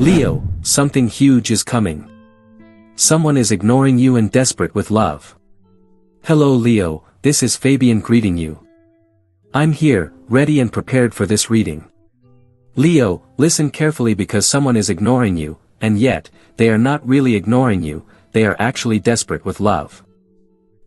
Leo, something huge is coming. Someone is ignoring you and desperate with love. Hello Leo, this is Fabian greeting you. I'm here, ready and prepared for this reading. Leo, listen carefully because someone is ignoring you, and yet, they are not really ignoring you, they are actually desperate with love.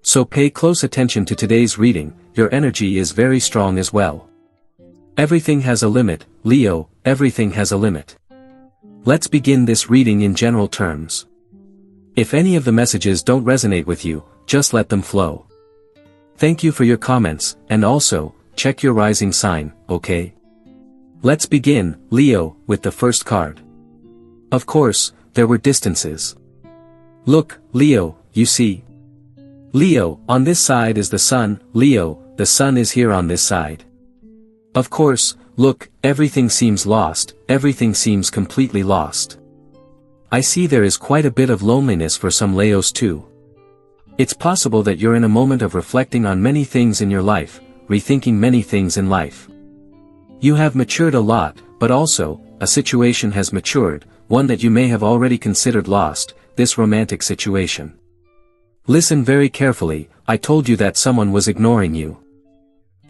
So pay close attention to today's reading, your energy is very strong as well. Everything has a limit, Leo, everything has a limit. Let's begin this reading in general terms. If any of the messages don't resonate with you, just let them flow. Thank you for your comments, and also, check your rising sign, okay? Let's begin, Leo, with the first card. Of course, there were distances. Look, Leo, you see. Leo, on this side is the sun, Leo, the sun is here on this side. Of course, look, everything seems lost, everything seems completely lost. I see there is quite a bit of loneliness for some Leos too. It's possible that you're in a moment of reflecting on many things in your life, rethinking many things in life. You have matured a lot, but also, a situation has matured, one that you may have already considered lost, this romantic situation. Listen very carefully, I told you that someone was ignoring you.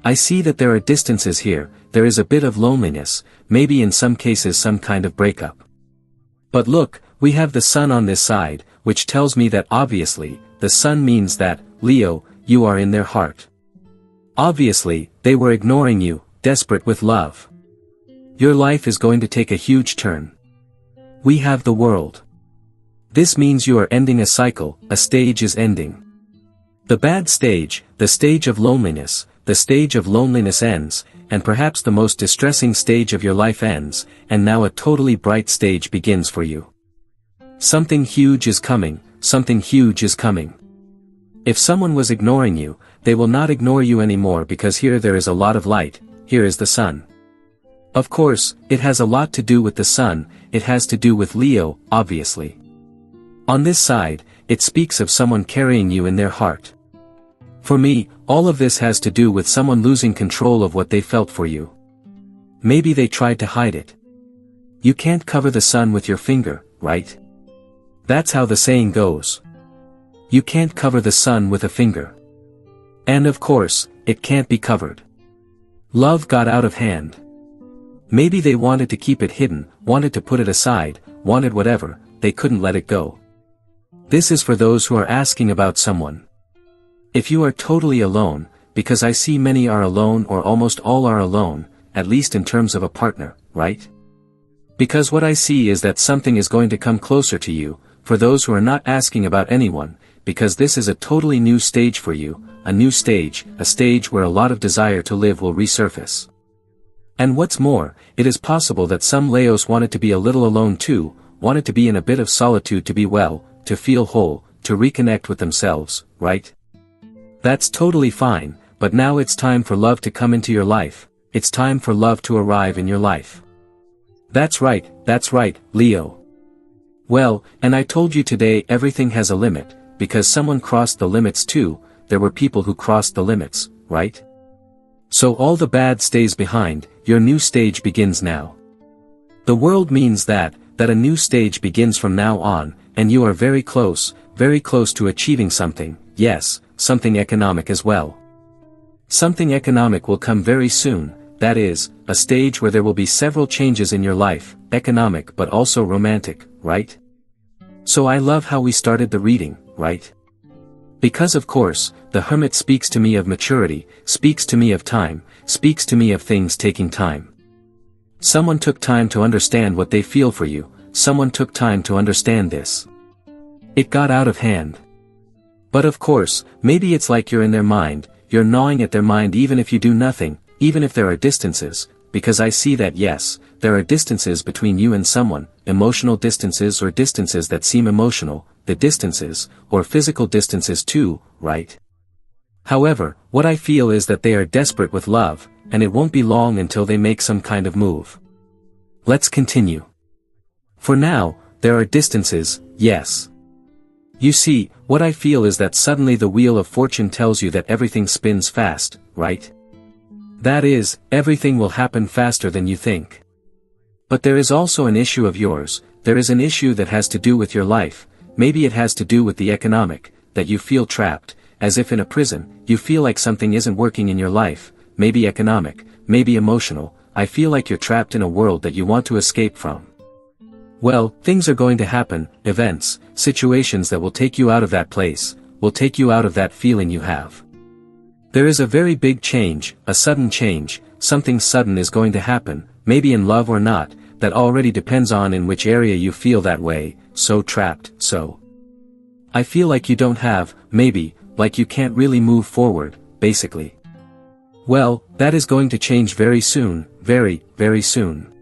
I see that there are distances here, there is a bit of loneliness, maybe in some cases some kind of breakup. But look, we have the sun on this side, which tells me that obviously, the sun means that, Leo, you are in their heart. Obviously, they were ignoring you, desperate with love. Your life is going to take a huge turn. We have the world. This means you are ending a cycle, a stage is ending. The bad stage, the stage of loneliness, the stage of loneliness ends, and perhaps the most distressing stage of your life ends, and now a totally bright stage begins for you. Something huge is coming, something huge is coming. If someone was ignoring you, they will not ignore you anymore because here there is a lot of light, here is the sun. Of course, it has a lot to do with the sun, it has to do with Leo, obviously. On this side, it speaks of someone carrying you in their heart. For me, all of this has to do with someone losing control of what they felt for you. Maybe they tried to hide it. You can't cover the sun with your finger, right? That's how the saying goes. You can't cover the sun with a finger. And of course, it can't be covered. Love got out of hand. Maybe they wanted to keep it hidden, wanted to put it aside, wanted whatever, they couldn't let it go. This is for those who are asking about someone. If you are totally alone, because I see many are alone or almost all are alone, at least in terms of a partner, right? Because what I see is that something is going to come closer to you, for those who are not asking about anyone, because this is a totally new stage for you, a stage where a lot of desire to live will resurface. And what's more, it is possible that some Leos wanted to be a little alone too, wanted to be in a bit of solitude to be well, to feel whole, to reconnect with themselves, right? That's totally fine, but now it's time for love to come into your life, it's time for love to arrive in your life. That's right, Leo. Well, and I told you today everything has a limit, because someone crossed the limits too, there were people who crossed the limits, right? So all the bad stays behind, your new stage begins now. The world means that a new stage begins from now on, and you are very close to achieving something, yes, something economic as well. Something economic will come very soon, that is, a stage where there will be several changes in your life, economic but also romantic, right? So I love how we started the reading, right? Because of course, the Hermit speaks to me of maturity, speaks to me of time, speaks to me of things taking time. Someone took time to understand what they feel for you, someone took time to understand this. It got out of hand. But of course, maybe it's like you're in their mind, you're gnawing at their mind even if you do nothing, even if there are distances, because I see that yes, there are distances between you and someone, emotional distances or distances that seem emotional, the distances, or physical distances too, right? However, what I feel is that they are desperate with love, and it won't be long until they make some kind of move. Let's continue. For now, there are distances, yes. You see, what I feel is that suddenly the wheel of fortune tells you that everything spins fast, right? That is, everything will happen faster than you think. But there is also an issue of yours, there is an issue that has to do with your life, maybe it has to do with the economic, that you feel trapped, as if in a prison, you feel like something isn't working in your life, maybe economic, maybe emotional, I feel like you're trapped in a world that you want to escape from. Well, things are going to happen, events, situations that will take you out of that place, will take you out of that feeling you have. There is a very big change, a sudden change, something sudden is going to happen, maybe in love or not, that already depends on in which area you feel that way, so trapped, so. I feel like you don't have, maybe, like you can't really move forward, basically. Well, that is going to change very soon, very, very soon.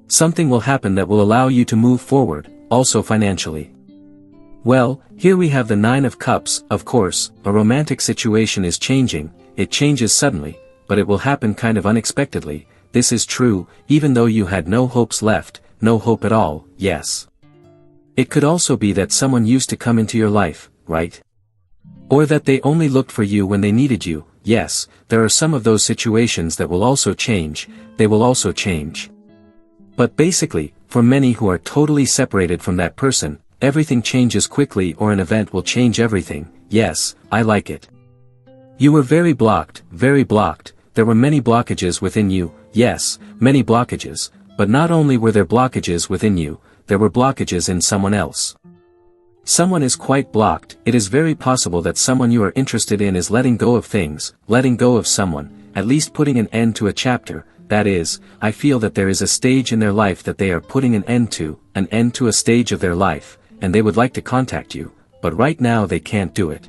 Something will happen that will allow you to move forward, also financially. Well, here we have the Nine of Cups, of course, a romantic situation is changing, it changes suddenly, but it will happen kind of unexpectedly, this is true, even though you had no hopes left, no hope at all, yes. It could also be that someone used to come into your life, right? Or that they only looked for you when they needed you, yes, there are some of those situations that will also change, they will also change. But basically, for many who are totally separated from that person, everything changes quickly or an event will change everything, yes, I like it. You were very blocked, there were many blockages within you, yes, many blockages, but not only were there blockages within you, there were blockages in someone else. Someone is quite blocked, it is very possible that someone you are interested in is letting go of things, letting go of someone, at least putting an end to a chapter, that is, I feel that there is a stage in their life that they are putting an end to a stage of their life, and they would like to contact you, but right now they can't do it.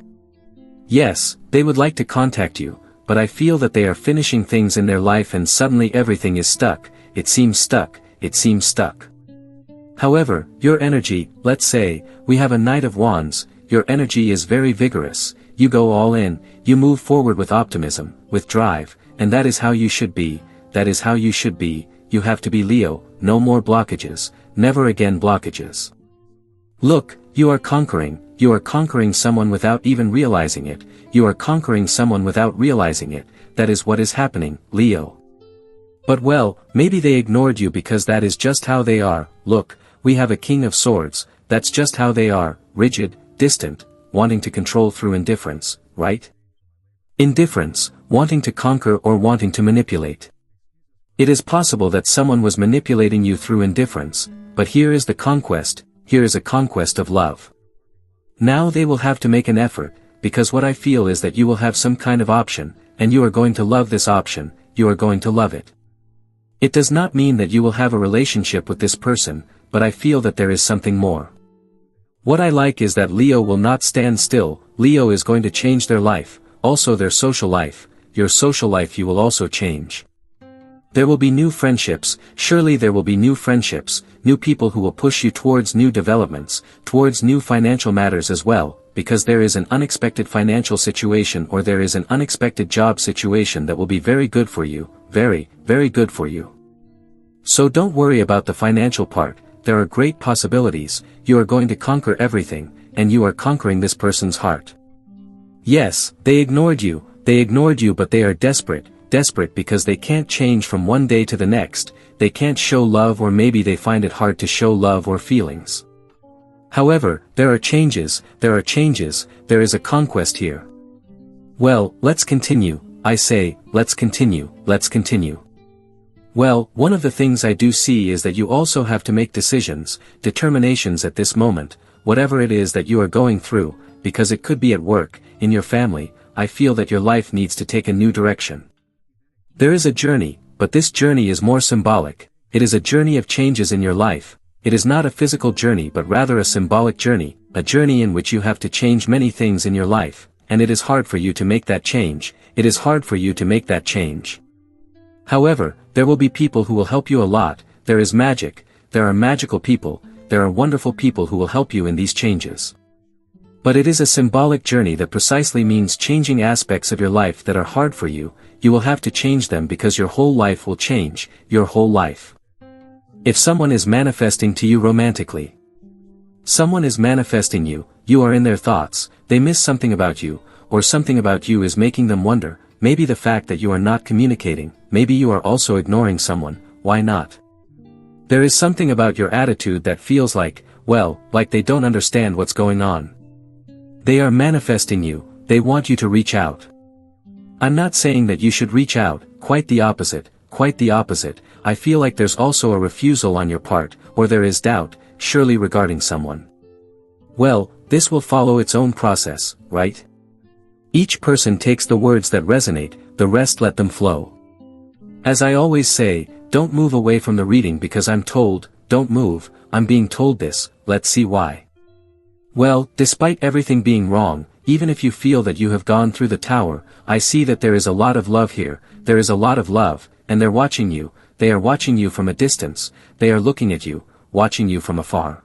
Yes, they would like to contact you, but I feel that they are finishing things in their life and suddenly everything is stuck, it seems stuck. However, your energy, let's say, we have a Knight of Wands, your energy is very vigorous, you go all in, you move forward with optimism, with drive, and that is how you should be, you have to be Leo, no more blockages, never again blockages. Look, you are conquering someone without even realizing it, that is what is happening, Leo. But well, maybe they ignored you because that is just how they are, look, we have a King of Swords, that's just how they are, rigid, distant, wanting to control through indifference, right? Indifference, wanting to conquer or wanting to manipulate. It is possible that someone was manipulating you through indifference, but here is the conquest, here is a conquest of love. Now they will have to make an effort, because what I feel is that you will have some kind of option, and you are going to love this option, you are going to love it. It does not mean that you will have a relationship with this person, but I feel that there is something more. What I like is that Leo will not stand still, Leo is going to change their life, also their social life, your social life you will also change. There will be new friendships, surely there will be new friendships, new people who will push you towards new developments, towards new financial matters as well, because there is an unexpected financial situation or there is an unexpected job situation that will be very good for you, very, very good for you. So don't worry about the financial part, there are great possibilities, you are going to conquer everything, and you are conquering this person's heart. Yes, they ignored you but they are desperate because they can't change from one day to the next, they can't show love or maybe they find it hard to show love or feelings. However, there are changes, there is a conquest here. Well, let's continue, I say, let's continue. Well, one of the things I do see is that you also have to make decisions, determinations at this moment, whatever it is that you are going through, because it could be at work, in your family, I feel that your life needs to take a new direction. There is a journey, but this journey is more symbolic, it is a journey of changes in your life, it is not a physical journey but rather a symbolic journey, a journey in which you have to change many things in your life, and it is hard for you to make that change, However, there will be people who will help you a lot, there is magic, there are magical people, there are wonderful people who will help you in these changes. But it is a symbolic journey that precisely means changing aspects of your life that are hard for you, you will have to change them because your whole life will change, your whole life. If someone is manifesting to you romantically, someone is manifesting you, you are in their thoughts, they miss something about you, or something about you is making them wonder, maybe the fact that you are not communicating, maybe you are also ignoring someone, why not? There is something about your attitude that feels like, well, like they don't understand what's going on. They are manifesting you, they want you to reach out. I'm not saying that you should reach out, quite the opposite, quite the opposite. I feel like there's also a refusal on your part, or there is doubt, surely regarding someone. Well, this will follow its own process, right? Each person takes the words that resonate, the rest let them flow. As I always say, don't move away from the reading because I'm told, don't move, I'm being told this, let's see why. Well, despite everything being wrong, even if you feel that you have gone through the tower, I see that there is a lot of love here, there is a lot of love, and they're watching you, they are watching you from a distance, they are looking at you, watching you from afar.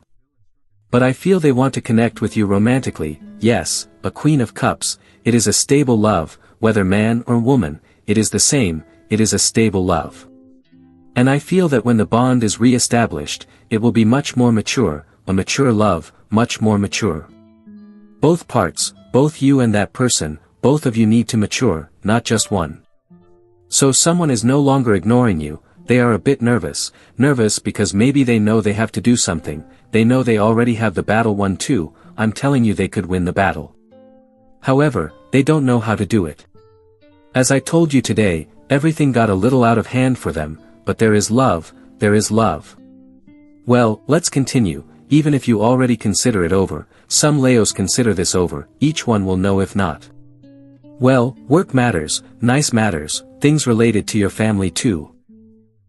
But I feel they want to connect with you romantically, yes, a Queen of Cups, it is a stable love, whether man or woman, it is the same, it is a stable love. And I feel that when the bond is re-established, it will be much more mature, a mature love, much more mature. Both parts, both you and that person, both of you need to mature, not just one. So someone is no longer ignoring you, they are a bit nervous because maybe they know they have to do something, they know they already have the battle won too, I'm telling you they could win the battle. However, they don't know how to do it. As I told you today, everything got a little out of hand for them, but there is love, there is love. Well, let's continue, even if you already consider it over, some Leos consider this over, each one will know if not. Well, work matters, nice matters, things related to your family too.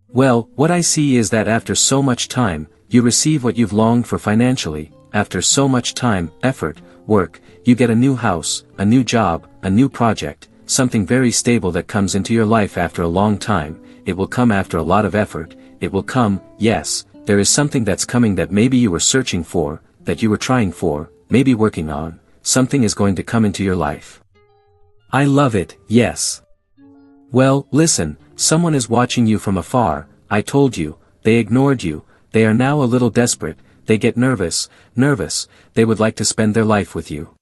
Well, what I see is that after so much time, you receive what you've longed for financially, after so much time, effort, work, you get a new house, a new job, a new project, something very stable that comes into your life after a long time, it will come after a lot of effort, it will come, yes, there is something that's coming that maybe you were searching for, that you were trying for, maybe working on, something is going to come into your life. I love it, yes. Well, listen, someone is watching you from afar, I told you, they ignored you, they are now a little desperate, they get nervous, they would like to spend their life with you.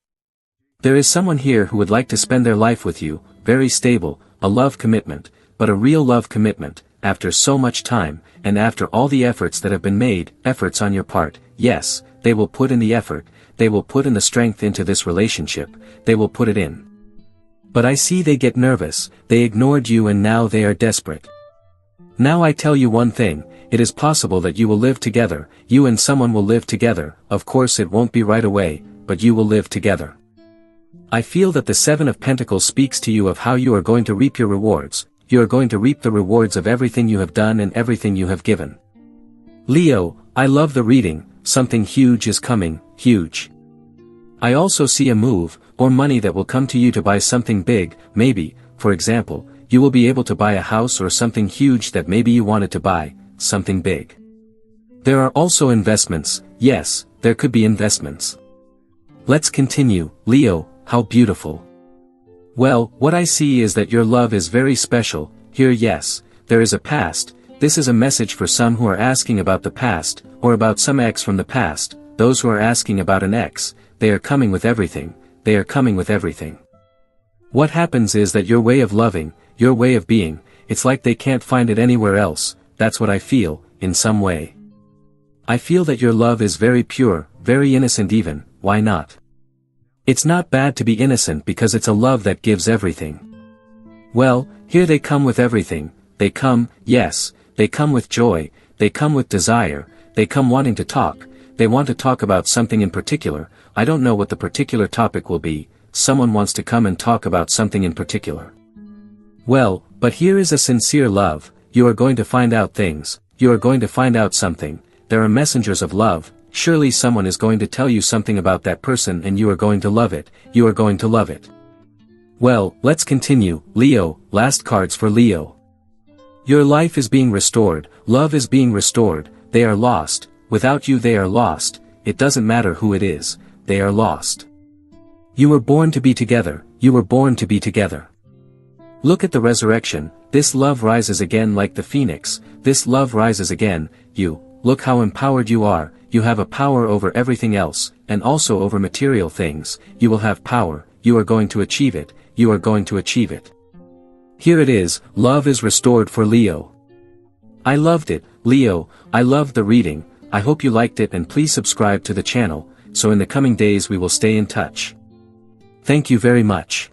There is someone here who would like to spend their life with you, very stable, a love commitment, but a real love commitment, after so much time, and after all the efforts that have been made, efforts on your part, yes, they will put in the effort, they will put in the strength into this relationship, they will put it in. But I see they get nervous, they ignored you and now they are desperate. Now I tell you one thing, it is possible that you will live together, you and someone will live together, of course it won't be right away, but you will live together. I feel that the Seven of Pentacles speaks to you of how you are going to reap your rewards, you are going to reap the rewards of everything you have done and everything you have given. Leo, I love the reading, something huge is coming, huge. I also see a move, or money that will come to you to buy something big, maybe, for example, you will be able to buy a house or something huge that maybe you wanted to buy, something big. There are also investments, yes, there could be investments. Let's continue, Leo, how beautiful. Well, what I see is that your love is very special, here yes, there is a past, this is a message for some who are asking about the past, or about some ex from the past, those who are asking about an ex, they are coming with everything, they are coming with everything. What happens is that your way of loving, your way of being, it's like they can't find it anywhere else, that's what I feel, in some way. I feel that your love is very pure, very innocent even, why not? It's not bad to be innocent because it's a love that gives everything. Well, here they come with everything, they come, yes, they come with joy, they come with desire, they come wanting to talk, they want to talk about something in particular, I don't know what the particular topic will be, someone wants to come and talk about something in particular. Well, but here is a sincere love, you are going to find out things, you are going to find out something, there are messengers of love, surely someone is going to tell you something about that person and you are going to love it, you are going to love it. Well, let's continue, Leo, last cards for Leo. Your life is being restored, love is being restored, they are lost, without you they are lost, it doesn't matter who it is, they are lost. You were born to be together, you were born to be together. Look at the resurrection, this love rises again like the phoenix, this love rises again, you, look how empowered you are, you have a power over everything else, and also over material things, you will have power, you are going to achieve it, you are going to achieve it. Here it is, love is restored for Leo. I loved it, Leo, I loved the reading. I hope you liked it and please subscribe to the channel, so in the coming days we will stay in touch. Thank you very much.